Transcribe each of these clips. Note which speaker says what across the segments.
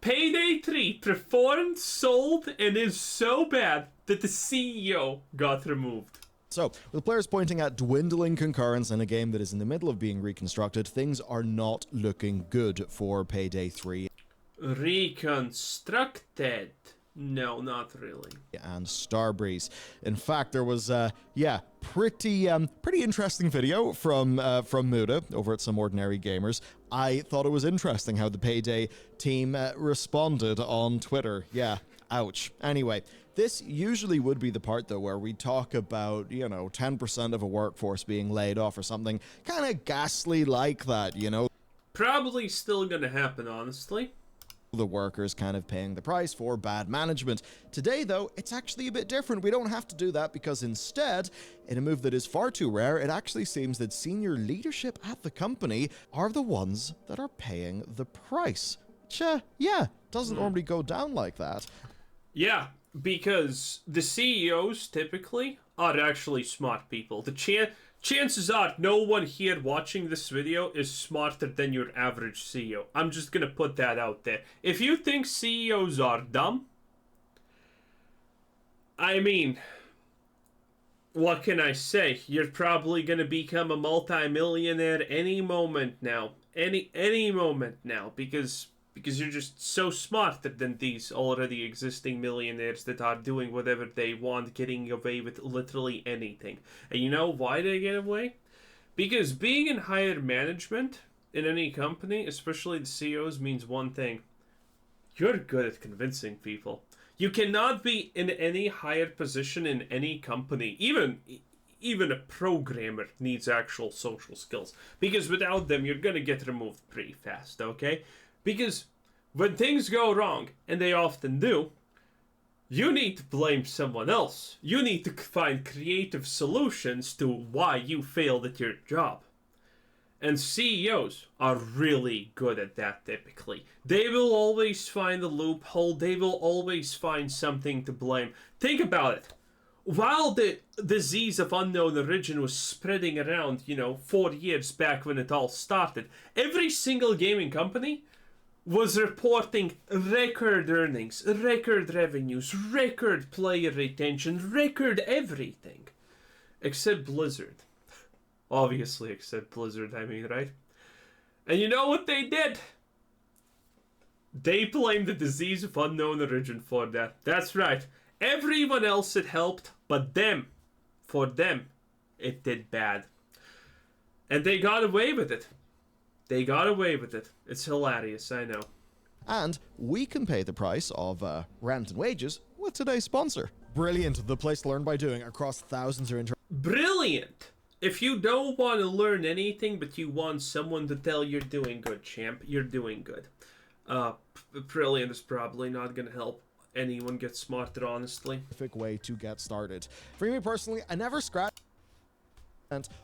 Speaker 1: Payday 3 performed, sold, and is so bad that the CEO got removed.
Speaker 2: So, with players pointing at dwindling concurrence in a game that is in the middle of being reconstructed, things are not looking good for Payday 3.
Speaker 1: Reconstructed? No, not really.
Speaker 2: And Starbreeze. In fact, there was, pretty interesting video from Muda over at Some Ordinary Gamers. I thought it was interesting how the Payday team responded on Twitter. Yeah, ouch. Anyway, this usually would be the part, though, where we talk about, 10% of a workforce being laid off or something kind of ghastly like that,
Speaker 1: Probably still gonna happen, honestly.
Speaker 2: The workers kind of paying the price for bad management. Today, though, it's actually a bit different. We don't have to do that because instead, in a move that is far too rare, it actually seems that senior leadership at the company are the ones that are paying the price. Which, doesn't normally go down like that.
Speaker 1: Yeah, because the CEOs typically are actually smart people. Chances are no one here watching this video is smarter than your average CEO. I'm just gonna put that out there. If you think CEOs are dumb, I mean, what can I say? You're probably gonna become a multi-millionaire any moment now. Any moment now, because you're just so smarter than these already existing millionaires that are doing whatever they want, getting away with literally anything. And you know why they get away? Because being in higher management in any company, especially the CEOs, means one thing. You're good at convincing people. You cannot be in any higher position in any company. Even a programmer needs actual social skills. Because without them, you're gonna get removed pretty fast, okay? Because when things go wrong, and they often do, you need to blame someone else. You need to find creative solutions to why you failed at your job. And CEOs are really good at that typically. They will always find a loophole. They will always find something to blame. Think about it. While the disease of unknown origin was spreading around, 4 years back when it all started, every single gaming company was reporting record earnings, record revenues, record player retention, record everything. Except Blizzard. Obviously, except Blizzard, right? And you know what they did? They blamed the disease of unknown origin for that. That's right. Everyone else it helped, but them. For them, it did bad. And they got away with it. They got away with it. It's hilarious, I know.
Speaker 2: And we can pay the price of rent and wages with today's sponsor. Brilliant, the place to learn by doing across thousands of
Speaker 1: Brilliant! If you don't want to learn anything, but you want someone to tell you're doing good, champ, you're doing good. Brilliant is probably not going to help anyone get smarter, honestly.
Speaker 2: Perfect way to get started. For me personally, I never scratched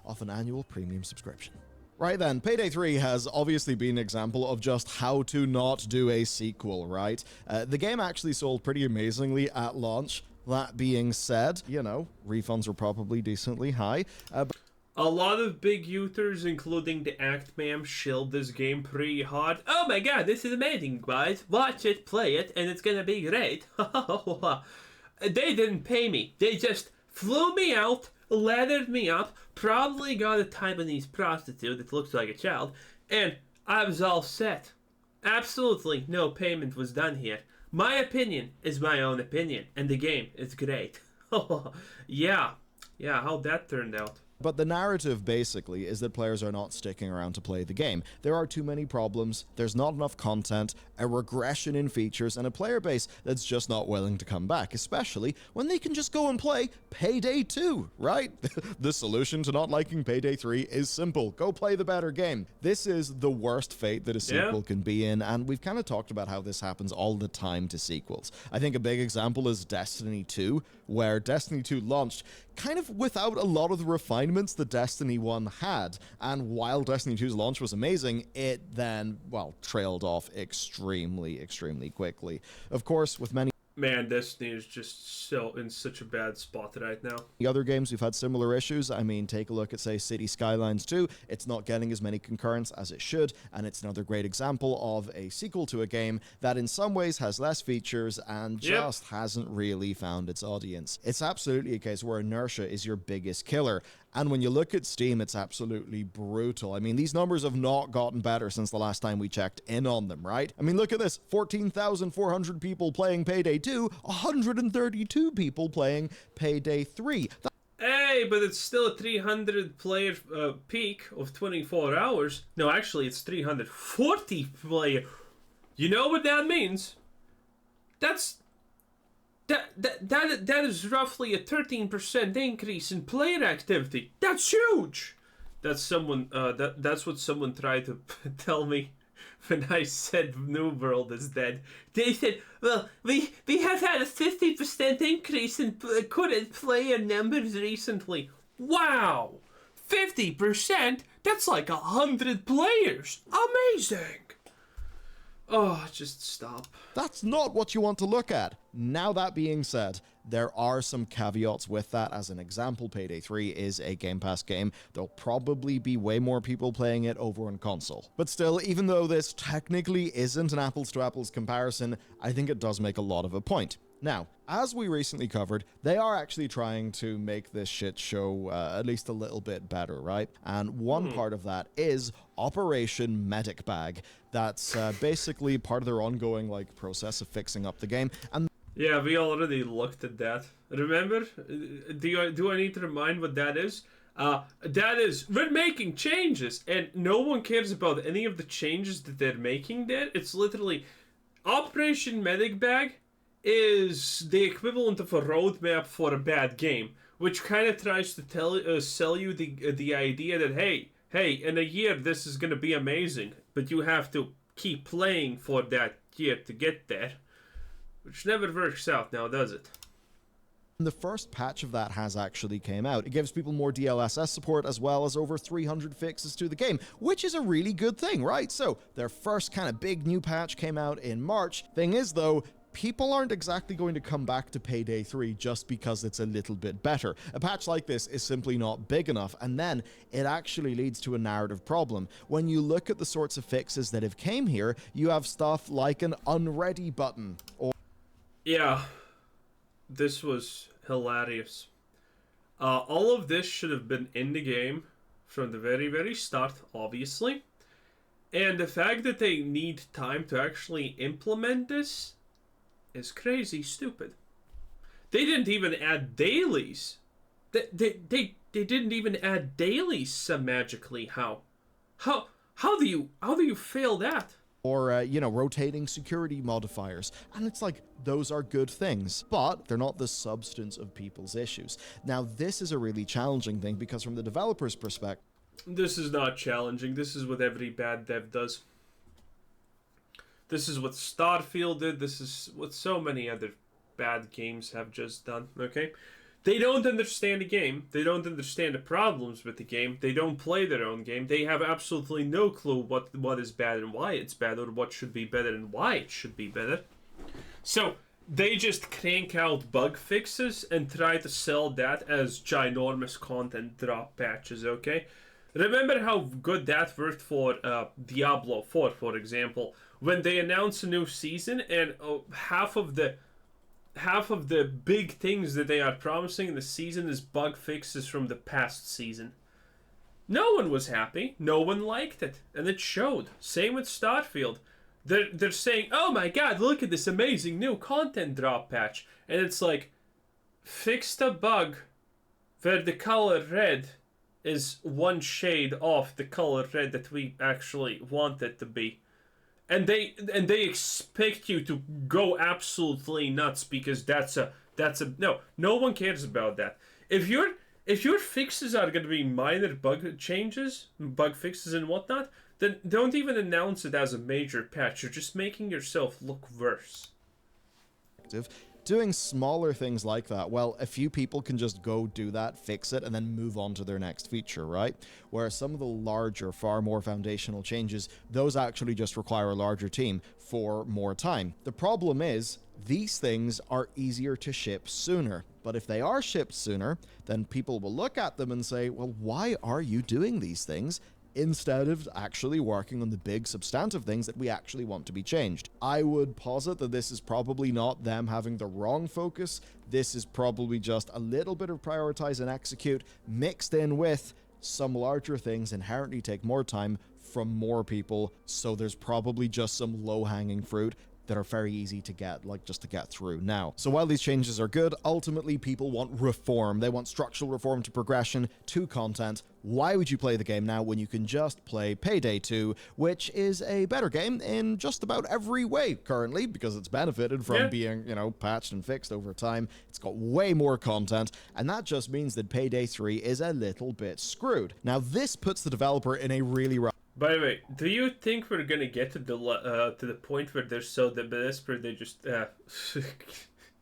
Speaker 2: off an annual premium subscription. Right then, Payday 3 has obviously been an example of just how to not do a sequel, right? The game actually sold pretty amazingly at launch. That being said, refunds were probably decently high.
Speaker 1: A lot of big users, including the Act Ma'am, shilled this game pretty hard. Oh my god, this is amazing, guys. Watch it, play it, and it's gonna be great. They didn't pay me. They just flew me out, lathered me up, probably got a Taiwanese prostitute that looks like a child, and I was all set. Absolutely no payment was done here. My opinion is my own opinion, and the game is great. Yeah, how that turned out.
Speaker 2: But the narrative, basically, is that players are not sticking around to play the game. There are too many problems, there's not enough content, a regression in features, and a player base that's just not willing to come back, especially when they can just go and play Payday 2, right? The solution to not liking Payday 3 is simple. Go play the better game. This is the worst fate that a sequel can be in, and we've kind of talked about how this happens all the time to sequels. I think a big example is Destiny 2, where Destiny 2 launched kind of without a lot of the refinements that Destiny 1 had, and while Destiny 2's launch was amazing, it then, trailed off extremely quickly. Of course, with many
Speaker 1: Man, Destiny is just so in such a bad spot right now.
Speaker 2: The other games we've had similar issues. I mean, take a look at, say, City Skylines 2. It's not getting as many concurrents as it should, and it's another great example of a sequel to a game that in some ways has less features and just hasn't really found its audience. It's absolutely a case where inertia is your biggest killer. And when you look at Steam, it's absolutely brutal. I mean, these numbers have not gotten better since the last time we checked in on them, right? I mean, look at this. 14,400 people playing Payday 2, 132 people playing Payday 3.
Speaker 1: Hey, but it's still a 300 player peak of 24 hours. No, actually, it's 340 player. You know what that means? That is roughly a 13% increase in player activity. That's huge. That's someone. That's what someone tried to tell me when I said New World is dead. They said, "Well, we have had a 50% increase in current player numbers recently." Wow, 50%. That's like 100 players. Amazing. Oh, just stop.
Speaker 2: That's not what you want to look at. Now, that being said, there are some caveats with that. As an example, Payday 3 is a Game Pass game. There'll probably be way more people playing it over on console. But still, even though this technically isn't an apples-to-apples comparison, I think it does make a lot of a point. Now, as we recently covered, they are actually trying to make this shit show at least a little bit better, right? And one part of that is Operation Medic Bag. That's basically part of their ongoing process of fixing up the game. And
Speaker 1: yeah, we already looked at that. Remember? Do I need to remind what that is? That is, we're making changes, and no one cares about any of the changes that they're making there. It's literally Operation Medic Bag is the equivalent of a roadmap for a bad game, which kind of tries to sell you the idea that hey, in a year this is gonna be amazing, but you have to keep playing for that year to get there, which never works out now, does it?
Speaker 2: the first patch of that has actually came out. It gives people more DLSS support as well as over 300 fixes to the game, which is a really good thing, right? So their first kind of big new patch came out in March. Thing is though, people aren't exactly going to come back to Payday 3 just because it's a little bit better. A patch like this is simply not big enough, and then it actually leads to a narrative problem. When you look at the sorts of fixes that have came here, you have stuff like an unready button, or
Speaker 1: yeah, this was hilarious. All of this should have been in the game from the very, very start, obviously. And the fact that they need time to actually implement this is crazy stupid. They didn't even add dailies. They didn't even add dailies magically. How do you fail that?
Speaker 2: or rotating security modifiers. And it's like, those are good things, but they're not the substance of people's issues. Now, this is a really challenging thing because from the developer's perspective,
Speaker 1: this is not challenging. This is what every bad dev does. This is what Starfield did. This is what so many other bad games have just done, okay? They don't understand the game. They don't understand the problems with the game. They don't play their own game. They have absolutely no clue what is bad and why it's bad, or what should be better and why it should be better. So they just crank out bug fixes and try to sell that as ginormous content drop patches, okay? Remember how good that worked for Diablo 4, for example, when they announced a new season and half of the big things that they are promising in the season is bug fixes from the past season. No one was happy. No one liked it, and it showed. Same with Starfield. They're saying, "Oh my God, look at this amazing new content drop patch," and it's like, fixed a bug where the color red is one shade off the color red that we actually want it to be. And they expect you to go absolutely nuts because that's a no one cares about that. If your fixes are going to be minor bug changes, bug fixes and whatnot, then don't even announce it as a major patch. You're just making yourself look worse.
Speaker 2: Doing smaller things like that, well, a few people can just go do that, fix it, and then move on to their next feature, right? Whereas some of the larger, far more foundational changes, those actually just require a larger team for more time. The problem is, these things are easier to ship sooner. But if they are shipped sooner, then people will look at them and say, well, why are you doing these things instead of actually working on the big substantive things that we actually want to be changed? I would posit that this is probably not them having the wrong focus. This is probably just a little bit of prioritize and execute mixed in with some larger things inherently take more time from more people. So there's probably just some low-hanging fruit that are very easy to get, like just to get through now. So while these changes are good, ultimately people want reform. They want structural reform to progression, to content. Why would you play the game now when you can just play Payday 2, which is a better game in just about every way currently, because it's benefited from being, patched and fixed over time. It's got way more content, and that just means that Payday 3 is a little bit screwed. Now, this puts the developer in a really rough...
Speaker 1: By the way, do you think we're gonna get to the point where they're so desperate they just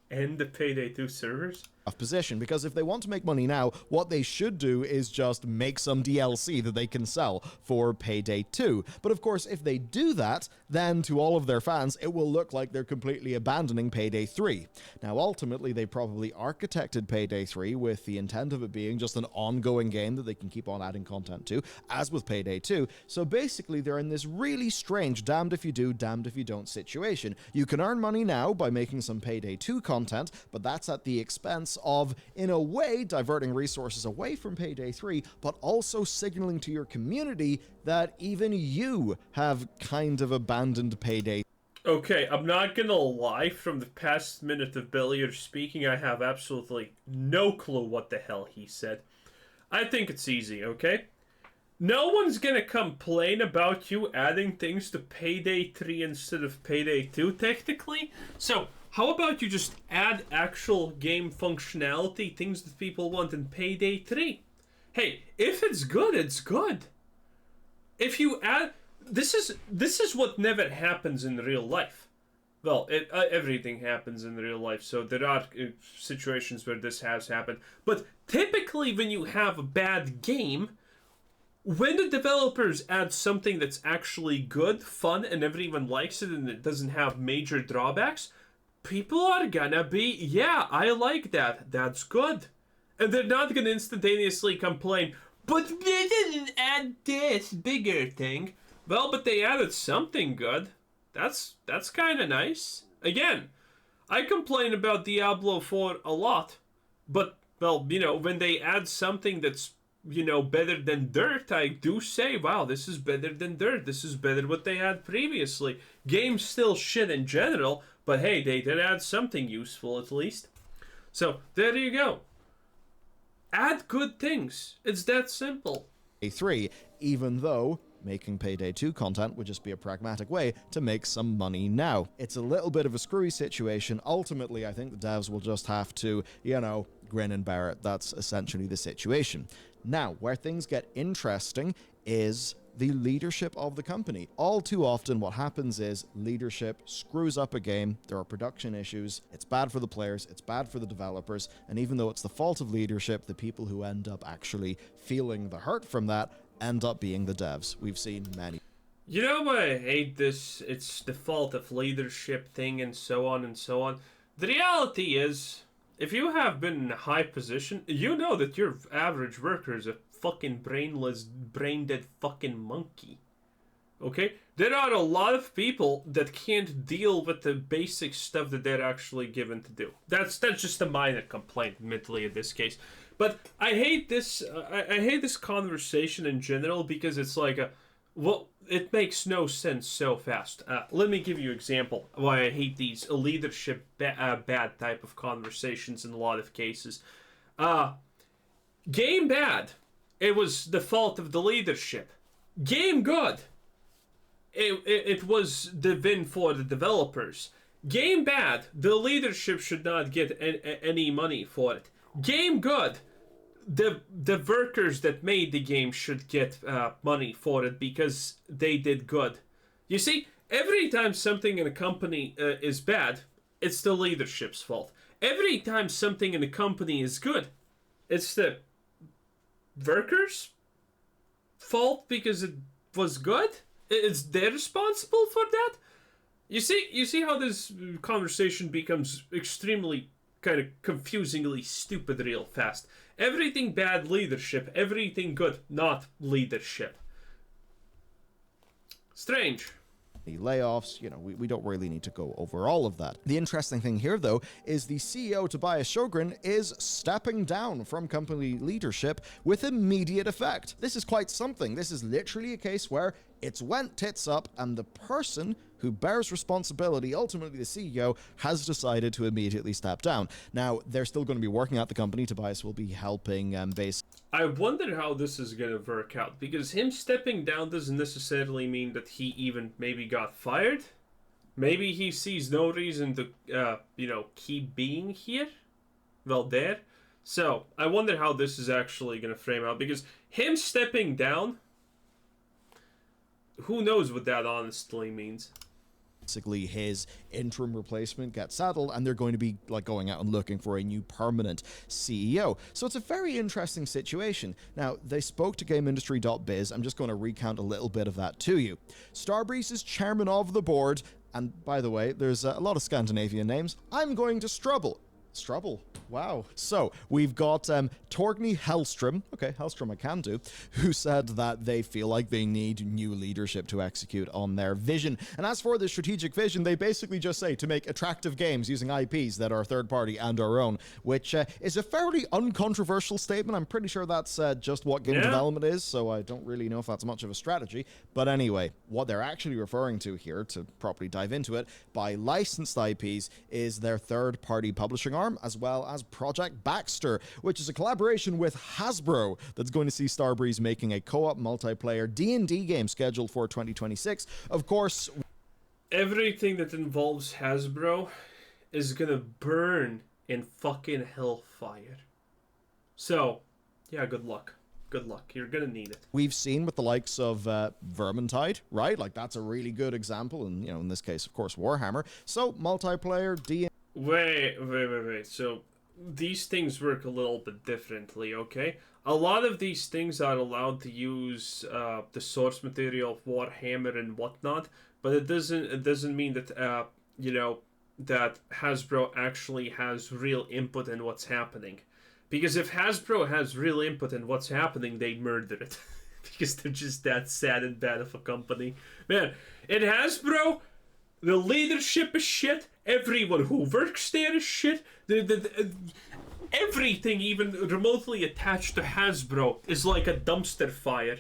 Speaker 1: end the Payday 2 servers?
Speaker 2: Position, because if they want to make money now, what they should do is just make some DLC that they can sell for Payday 2. But of course, if they do that, then to all of their fans, it will look like they're completely abandoning Payday 3. Now, ultimately, they probably architected Payday 3 with the intent of it being just an ongoing game that they can keep on adding content to, as with Payday 2. So basically, they're in this really strange damned if you do, damned if you don't situation. You can earn money now by making some Payday 2 content, but that's at the expense of, in a way, diverting resources away from Payday 3, but also signaling to your community that even you have kind of abandoned Payday.
Speaker 1: Okay, I'm not gonna lie, from the past minute of Billiard speaking, I have absolutely no clue what the hell he said. I think it's easy, okay? No one's gonna complain about you adding things to Payday 3 instead of Payday 2, technically. So, how about you just add actual game functionality, things that people want in Payday 3? Hey, if it's good, it's good. If you add... This is what never happens in real life. Well, everything happens in real life, so there are situations where this has happened. But typically when you have a bad game, when the developers add something that's actually good, fun, and everyone likes it, and it doesn't have major drawbacks, people are gonna be, yeah, I like that, that's good. And they're not gonna instantaneously complain, but they didn't add this bigger thing. Well, but they added something good. That's kind of nice. Again, I complain about Diablo 4 a lot, but, well, when they add something that's, better than dirt, I do say, wow, this is better than dirt. This is better what they had previously. Game's still shit in general, but hey, they did add something useful at least. So, there you go. Add good things. It's that simple.
Speaker 2: Payday 3, even though making Payday 2 content would just be a pragmatic way to make some money now. It's a little bit of a screwy situation. Ultimately, I think the devs will just have to, grin and bear it. That's essentially the situation. Now, where things get interesting is the leadership of the company. All too often what happens is leadership screws up a game, there are production issues, it's bad for the players, it's bad for the developers, and even though it's the fault of leadership, the people who end up actually feeling the hurt from that end up being the devs. We've seen many.
Speaker 1: You know why I hate this? It's the fault of leadership thing and so on and so on. The reality is, if you have been in a high position, you know that your average worker is a fucking brainless, brain-dead fucking monkey. Okay? There are a lot of people that can't deal with the basic stuff that they're actually given to do. That's just a minor complaint, admittedly, in this case. But I hate this. I hate this conversation in general because it's like it makes no sense so fast. Let me give you an example why I hate these leadership bad type of conversations in a lot of cases. Game bad. It was the fault of the leadership. Game good. It was the win for the developers. Game bad. The leadership should not get any money for it. Game good. The workers that made the game should get money for it because they did good. You see, every time something in a company is bad, it's the leadership's fault. Every time something in a company is good, it's the workers' fault because it was good. It's they're responsible for that. You see how this conversation becomes extremely kind of confusingly stupid real fast. Everything bad, leadership. Everything good, not leadership. Strange.
Speaker 2: The layoffs, we don't really need to go over all of that. The interesting thing here, though, is the CEO, Tobias Sjogren, is stepping down from company leadership with immediate effect. This is quite something. This is literally a case where it's went tits up, and the person who bears responsibility, ultimately the CEO, has decided to immediately step down. Now, they're still going to be working at the company. Tobias will be helping
Speaker 1: I wonder how this is going to work out, because him stepping down doesn't necessarily mean that he even maybe got fired. Maybe he sees no reason to, keep being here. Well, there. So, I wonder how this is actually going to frame out, because him stepping down, who knows what that honestly means.
Speaker 2: Basically, his interim replacement gets settled, and they're going to be going out and looking for a new permanent CEO. So it's a very interesting situation. Now, they spoke to GameIndustry.biz. I'm just going to recount a little bit of that to you. Starbreeze is chairman of the board, and by the way, there's a lot of Scandinavian names. I'm going to Strubble. Wow. So we've got Torgny Hellstrom. Okay, Hellstrom I can do. Who said that they feel like they need new leadership to execute on their vision. And as for the strategic vision, they basically just say to make attractive games using IPs that are third party and our own, which is a fairly uncontroversial statement. I'm pretty sure that's just what game development is, so I don't really know if that's much of a strategy. But anyway, what they're actually referring to here, to properly dive into it, by licensed IPs is their third party publishing arm, as well as Project Baxter, which is a collaboration with Hasbro that's going to see Starbreeze making a co-op multiplayer D&D game scheduled for 2026. Of course,
Speaker 1: everything that involves Hasbro is gonna burn in fucking hellfire. So, yeah, good luck. Good luck. You're gonna need it.
Speaker 2: We've seen with the likes of Vermintide, right? That's a really good example, and in this case, of course, Warhammer. So, multiplayer, D&D.
Speaker 1: Wait. So, these things work a little bit differently, okay? A lot of these things are allowed to use the source material of Warhammer and whatnot, but it doesn't mean that that Hasbro actually has real input in what's happening. Because if Hasbro has real input in what's happening, they'd murder it. Because they're just that sad and bad of a company. Man, in Hasbro, the leadership is shit. Everyone who works there is shit. Everything even remotely attached to Hasbro is like a dumpster fire.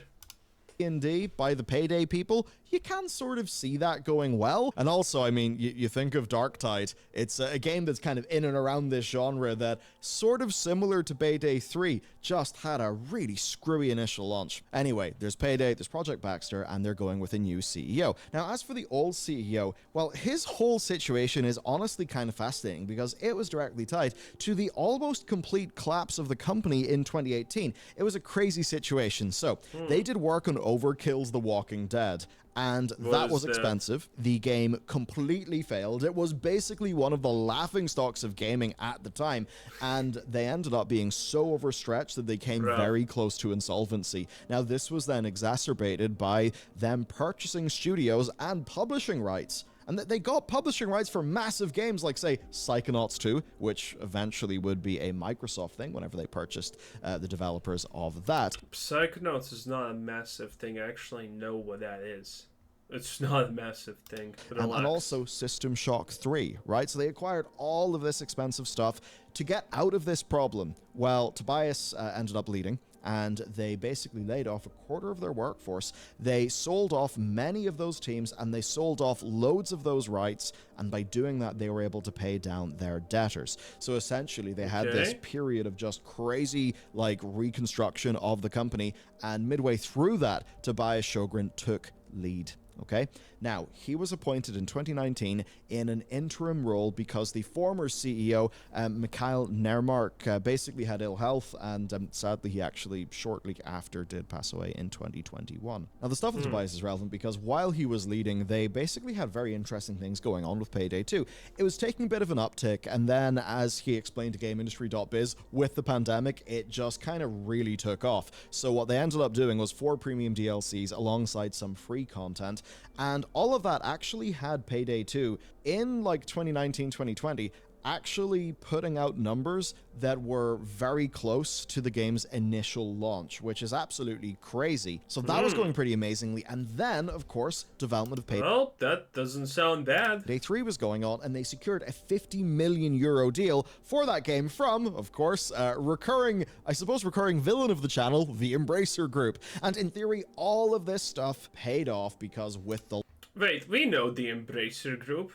Speaker 2: D&D by the Payday people, you can sort of see that going well. And also, I mean, you think of Darktide, it's a game that's kind of in and around this genre that, sort of similar to Payday 3, just had a really screwy initial launch. Anyway, there's Payday, there's Project Baxter, and they're going with a new CEO. Now, as for the old CEO, well, his whole situation is honestly kind of fascinating because it was directly tied to the almost complete collapse of the company in 2018. It was a crazy situation. So, they did work on Overkill's The Walking Dead, and that was expensive. The game completely failed. It was basically one of the laughingstocks of gaming at the time, and they ended up being so overstretched that they came very close to insolvency. Now, this was then exacerbated by them purchasing studios and publishing rights. And they got publishing rights for massive games like, say, Psychonauts 2, which eventually would be a Microsoft thing whenever they purchased the developers of that.
Speaker 1: Psychonauts is not a massive thing. I actually know what that is. It's not a massive thing.
Speaker 2: And also System Shock 3, right? So they acquired all of this expensive stuff to get out of this problem. Well, Tobias ended up leading, and they basically laid off a quarter of their workforce. They sold off many of those teams, and they sold off loads of those rights, and by doing that, they were able to pay down their debtors. So essentially, they had this period of just crazy, reconstruction of the company, and midway through that, Tobias Sjogren took lead. Okay? Now, he was appointed in 2019 in an interim role because the former CEO, Mikhail Nermark, basically had ill health, and sadly he actually shortly after did pass away in 2021. Now, the stuff with Tobias is relevant because while he was leading, they basically had very interesting things going on with Payday 2. It was taking a bit of an uptick, and then, as he explained to GameIndustry.biz, with the pandemic, it just kind of really took off. So what they ended up doing was 4 premium DLCs alongside some free content, and all of that actually had Payday 2 in like 2019, 2020, actually putting out numbers that were very close to the game's initial launch, which is absolutely crazy. So that was going pretty amazingly. And then, of course, development of Payday.
Speaker 1: Well, that doesn't sound bad.
Speaker 2: Day 3 was going on, and they secured a €50 million deal for that game from, of course, recurring villain of the channel, the Embracer Group. And in theory, all of this stuff paid off because with the...
Speaker 1: Wait, we know the Embracer Group.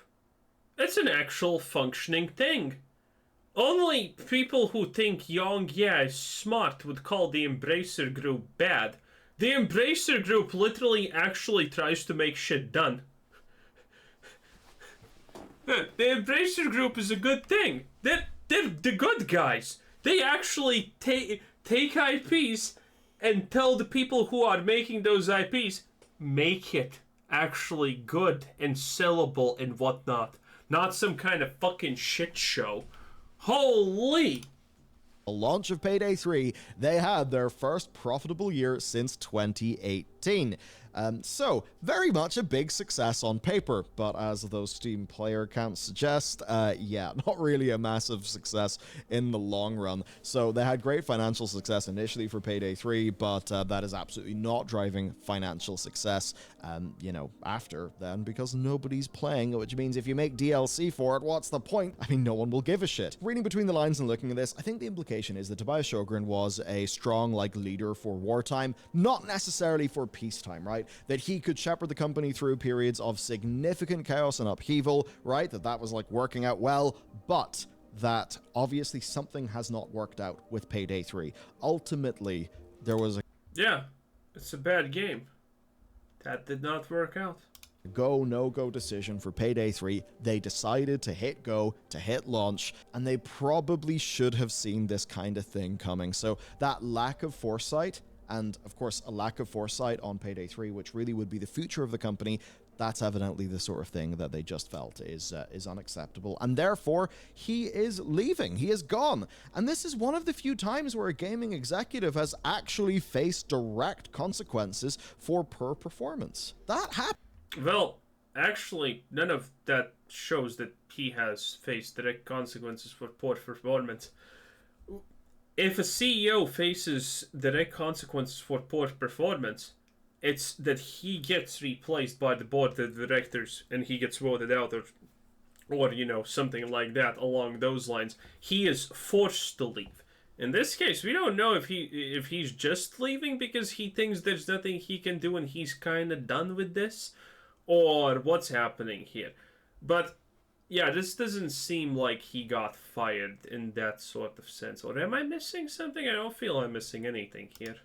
Speaker 1: It's an actual functioning thing. Only people who think Yongya is smart would call the Embracer Group bad. The Embracer Group literally actually tries to make shit done. The Embracer Group is a good thing. They're the good guys. They actually take IPs and tell the people who are making those IPs, make it actually good and sellable and whatnot. Not some kind of fucking shit show. Holy!
Speaker 2: Launch of Payday 3, they had their first profitable year since 2018. So, very much a big success on paper, but as those Steam player counts suggest, yeah, not really a massive success in the long run. So, they had great financial success initially for Payday 3, but that is absolutely not driving financial success, after then, because nobody's playing, which means if you make DLC for it, what's the point? I mean, no one will give a shit. Reading between the lines and looking at this, I think the implication is that Tobias Sjogren was a strong, leader for wartime, not necessarily for peacetime, right? That he could shepherd the company through periods of significant chaos and upheaval, right? That was working out well, but that obviously something has not worked out with Payday 3. Ultimately, there was a...
Speaker 1: Yeah, it's a bad game. That did not work out.
Speaker 2: Go, no-go decision for Payday 3. They decided to hit go, to hit launch, and they probably should have seen this kind of thing coming. So that lack of foresight, and of course a lack of foresight on Payday 3, which really would be the future of the company, that's evidently the sort of thing that they just felt is unacceptable. And therefore, he is leaving. He is gone. And this is one of the few times where a gaming executive has actually faced direct consequences for poor performance. That happened.
Speaker 1: Well, actually, none of that shows that he has faced direct consequences for poor performance. If a CEO faces direct consequences for poor performance, it's that he gets replaced by the board of directors and he gets voted out or something like that along those lines. He is forced to leave. In this case, we don't know if he's just leaving because he thinks there's nothing he can do and he's kind of done with this, or what's happening here. But yeah, this doesn't seem like he got fired in that sort of sense. Or am I missing something? I don't feel I'm missing anything here.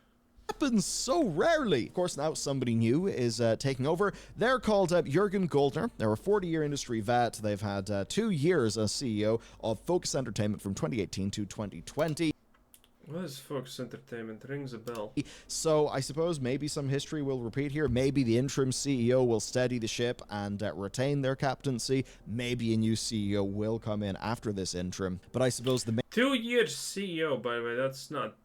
Speaker 2: Happens so rarely. Of course, now somebody new is taking over. They're called Jürgen Goldner. They're a 40-year industry vet. They've had 2 years as CEO of Focus Entertainment from 2018 to 2020.
Speaker 1: What is Focus Entertainment? Rings a bell.
Speaker 2: So I suppose maybe some history will repeat here. Maybe the interim CEO will steady the ship and retain their captaincy. Maybe a new CEO will come in after this interim. But I suppose the
Speaker 1: 2 years CEO, by the way, that's not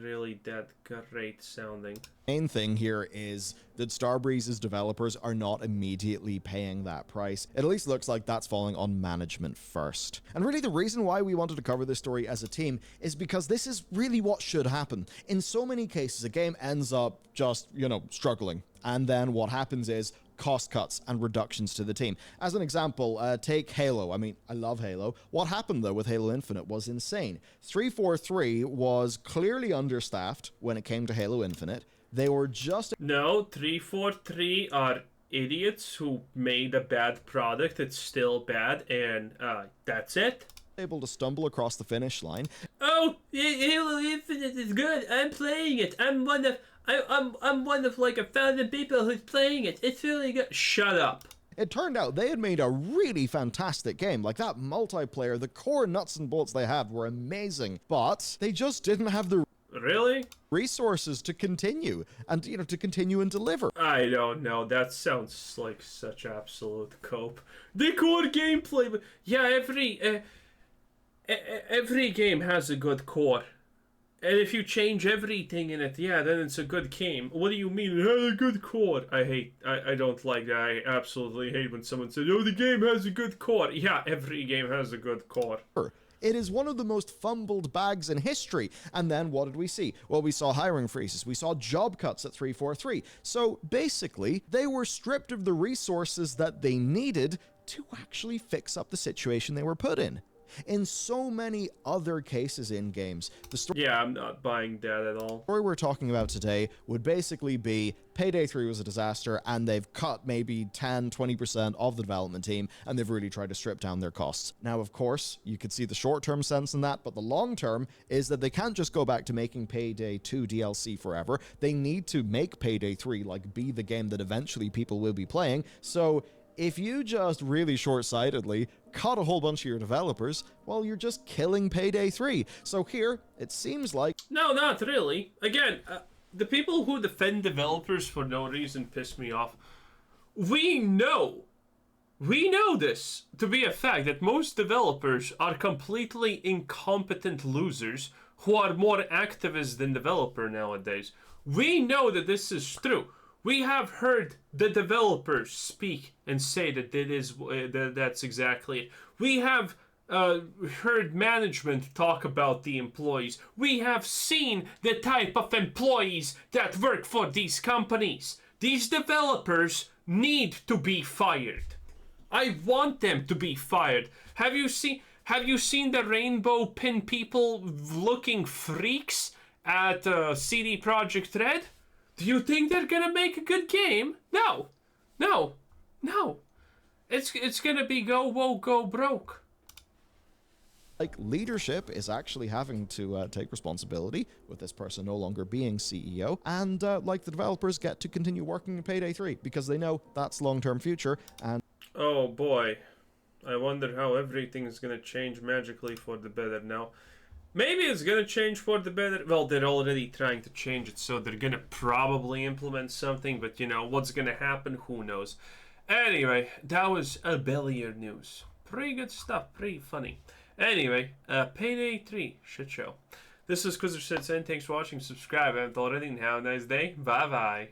Speaker 1: really that great sounding.
Speaker 2: main thing here is that Starbreeze's developers are not immediately paying that price. It at least looks like that's falling on management first. And really the reason why we wanted to cover this story as a team is because this is really what should happen. In so many cases, a game ends up just, struggling. And then what happens is cost cuts and reductions to the team. As an example, take Halo. I mean, I love Halo. What happened, though, with Halo Infinite was insane. 343 was clearly understaffed when it came to Halo Infinite. They were just...
Speaker 1: No, 343 are idiots who made a bad product. It's still bad, and that's it.
Speaker 2: Able to stumble across the finish line.
Speaker 1: Oh, Halo Infinite is good. I'm playing it. I'm one of I'm one of like 1,000 people who's playing it. It's really good. Shut up.
Speaker 2: It turned out they had made a really fantastic game. Like, that multiplayer, the core nuts and bolts they had were amazing, but they just didn't have the
Speaker 1: Really?
Speaker 2: resources to continue and, to continue and deliver.
Speaker 1: I don't know. That sounds like such absolute cope. The core gameplay, but yeah, every game has a good core. And if you change everything in it, yeah, then it's a good game. What do you mean? It has a good core. I don't like that. I absolutely hate when someone says, oh, the game has a good core. Yeah, every game has a good core.
Speaker 2: It is one of the most fumbled bags in history. And then what did we see? Well, we saw hiring freezes. We saw job cuts at 343. So basically, they were stripped of the resources that they needed to actually fix up the situation they were put in. In so many other cases in games, the story
Speaker 1: I'm not buying that at all.
Speaker 2: we're talking about today would basically be Payday 3 was a disaster, and they've cut maybe 10-20% of the development team, and they've really tried to strip down their costs. Now, of course, you could see the short-term sense in that, but the long-term is that they can't just go back to making Payday 2 DLC forever. They need to make Payday 3, be the game that eventually people will be playing. So if you just really short-sightedly cut a whole bunch of your developers, well, you're just killing Payday 3. So here, it seems like...
Speaker 1: No, not really. Again, the people who defend developers for no reason piss me off. We know this to be a fact, that most developers are completely incompetent losers who are more activists than developer nowadays. We know that this is true. We have heard the developers speak and say that that's exactly it. We have heard management talk about the employees. We have seen the type of employees that work for these companies. These developers need to be fired. I want them to be fired. Have you seen the rainbow pin people looking freaks at CD Projekt Red? Do you think they're gonna make a good game? No. It's gonna be go woke, go broke.
Speaker 2: Leadership is actually having to take responsibility with this person no longer being CEO, and the developers get to continue working in Payday 3 because they know that's long-term future. And
Speaker 1: oh boy, I wonder how everything's gonna change magically for the better now. Maybe it's gonna change for the better. Well, they're already trying to change it, so they're gonna probably implement something, but what's gonna happen, who knows. Anyway, that was a Bellier news. Pretty good stuff, pretty funny. Anyway, Payday 3, shit show. This is Quizzer saying thanks for watching, subscribe if you haven't already, and have a nice day. Bye bye.